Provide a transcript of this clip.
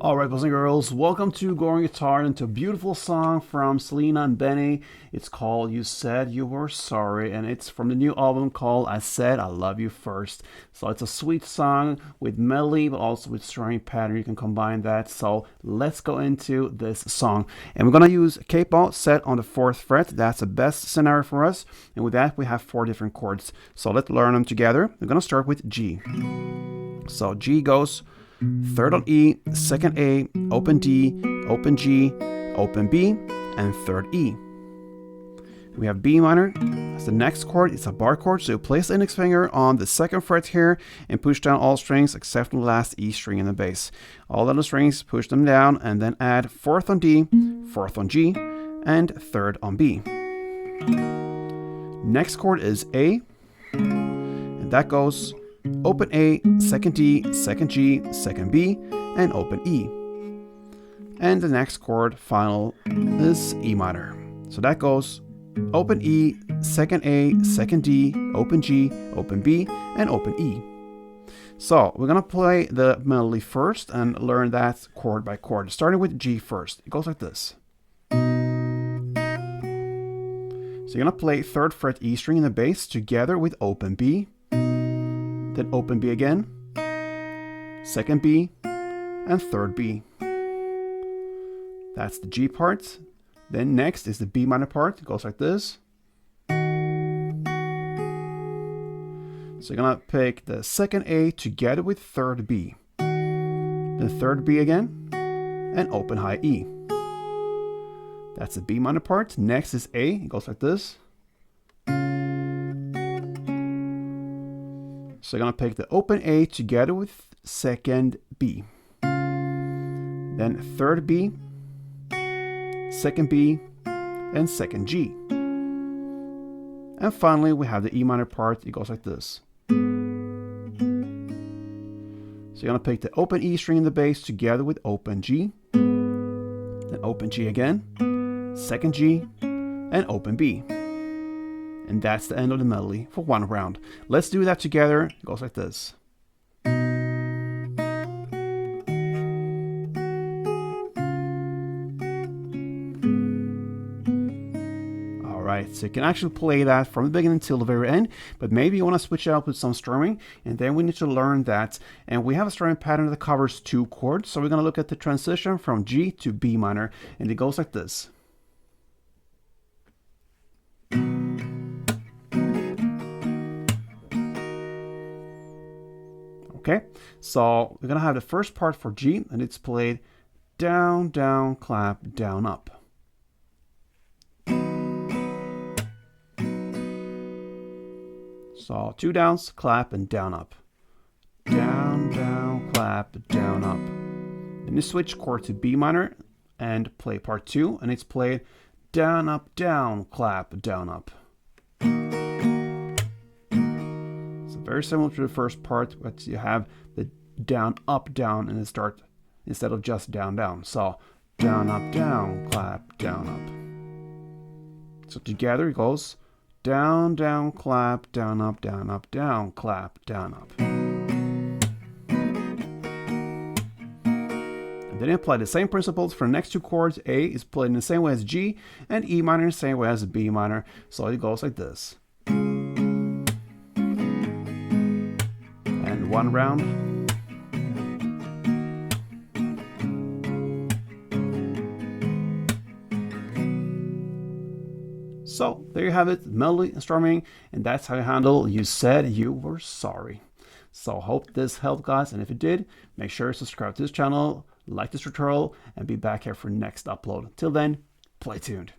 Alright, boys and girls, welcome to Going Guitar and to a beautiful song from Selena and Benny. It's called You Said You Were Sorry, and it's from the new album called I Said I Love You First. So it's a sweet song with melody, but also with strumming pattern. You can combine that. So let's go into this song. And we're going to use a capo set on the 4th fret. That's the best scenario for us. And with that, we have 4 different chords. So let's learn them together. We're going to start with G. So G goes 3rd on E, 2nd A, open D, open G, open B, and 3rd E. We have B minor. That's the next chord. It's a bar chord, so you place the index finger on the 2nd fret here and push down all strings except the last E string in the bass. All other strings, push them down and then add 4th on D, 4th on G, and 3rd on B. Next chord is A, and that goes open A, 2nd D, 2nd G, 2nd B, and open E. And the next chord, final, is E minor. So that goes open E, 2nd A, 2nd D, open G, open B, and open E. So we're going to play the melody first and learn that chord by chord, starting with G first. It goes like this. So you're going to play 3rd fret E string in the bass together with open B, then open B again, 2nd B, and 3rd B. That's the G part. Then next is the B minor part. It goes like this. So you're gonna pick the 2nd A together with 3rd B, then 3rd B again, and open high E. That's the B minor part. Next is A. It goes like this. So you're going to pick the open A together with 2nd B, then 3rd B, 2nd B, and 2nd G. And finally, we have the E minor part. It goes like this. So you're going to pick the open E string in the bass together with open G, then open G again, 2nd G, and open B. And that's the end of the melody for one round. Let's do that together. It goes like this. Alright, so you can actually play that from the beginning till the very end, but maybe you want to switch it up with some strumming, and then we need to learn that. And we have a strumming pattern that covers 2 chords, so we're going to look at the transition from G to B minor, and it goes like this. Okay, so we're going to have the first part for G, and it's played down, down, clap, down, up. So 2 downs, clap, and down, up. Down, down, clap, down, up. Then you switch chord to B minor and play part 2, and it's played down, down, clap, down, up. Very similar to the first part, but you have the down, down, and the start instead of just down, down. So down, clap, down, up. So together it goes down, down, clap, down, down, clap, down, up. And then you apply the same principles for the next 2 chords. A is played in the same way as G, and E minor in the same way as B minor. So it goes like this. One round. So there you have it, melody and strumming, and that's how you handle You Said You Were Sorry. So hope this helped, guys, and if it did, make sure to subscribe to this channel, like this tutorial, and be back here for next upload. Till then, play tuned.